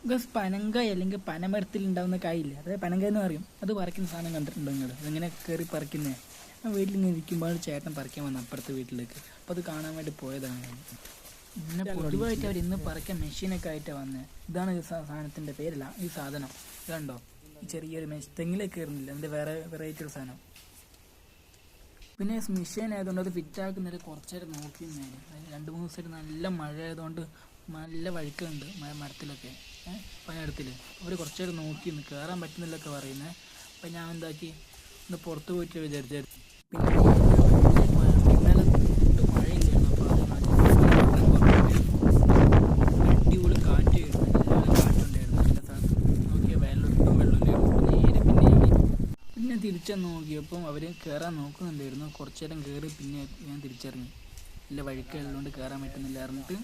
Guess പനങ്കായ അല്ലെങ്കിൽ പനമരത്തിലുണ്ടാവുന്ന കായില്ലേ, അതായത് പനങ്കായ എന്ന് പറയും. അത് പറിക്കുന്ന സാധനം കണ്ടിട്ടുണ്ടോ നിങ്ങൾ? അതിങ്ങനെ കയറി പറിക്കുന്നത്. ഞാൻ വീട്ടിലിങ്ങനെ ഇരിക്കുമ്പോൾ ചേട്ടൻ പറിക്കാൻ വന്നു അപ്പുറത്തെ വീട്ടിലേക്ക്. അപ്പോൾ അത് കാണാൻ വേണ്ടി പോയതാണ്. പിന്നെ പൊതുവായിട്ട് അവർ ഇന്ന് പറിക്കാൻ മെഷീനൊക്കെ ആയിട്ടാണ് വന്നത്. ഇതാണ് ഈ സാധനത്തിൻ്റെ പേരല്ല, ഈ സാധനം ഇതുണ്ടോ, ഈ ചെറിയൊരു തെങ്ങിലേക്ക് കയറുന്നില്ല, അതിൻ്റെ വേറെ വെറൈറ്റി ഒരു സാധനം. പിന്നെ മെഷീൻ ആയതുകൊണ്ട് അത് ഫിറ്റാക്കുന്നത് കുറച്ച് നേരം നോക്കിയിരുന്നേന്. അതിന് 2-3 ദിവസമായിട്ട് നല്ല മഴ ആയതുകൊണ്ട് നല്ല വഴുക്കുണ്ട് മരത്തിലൊക്കെ, പണിയെടുത്തിൽ. അവർ കുറച്ച് നേരം നോക്കിയിരുന്നു, കയറാൻ പറ്റുന്നില്ലൊക്കെ പറയുന്നത്. അപ്പം ഞാൻ എന്താക്കി, ഒന്ന് പുറത്ത് പോയിട്ട് വിചാരിച്ചായിരുന്നു. പിന്നെ ഇന്നലെ തൊട്ട് മഴയില്ലായിരുന്നു. അപ്പോൾ അടിപൊളി കാറ്റ് വരുന്നു, നല്ല കാറ്റുണ്ടായിരുന്നു. നല്ല സാധനം നോക്കിയാൽ വെള്ളമൊട്ടും വെള്ളമില്ലായിരുന്നു. നേരെ പിന്നെ തിരിച്ചെന്ന് നോക്കിയപ്പം അവർ കയറാൻ നോക്കുന്നുണ്ടായിരുന്നു. കുറച്ച് നേരം കയറി പിന്നെ ഞാൻ തിരിച്ചറിഞ്ഞു, നല്ല വഴുക്കുള്ളതുകൊണ്ട് കയറാൻ പറ്റുന്നില്ല പറഞ്ഞിട്ട്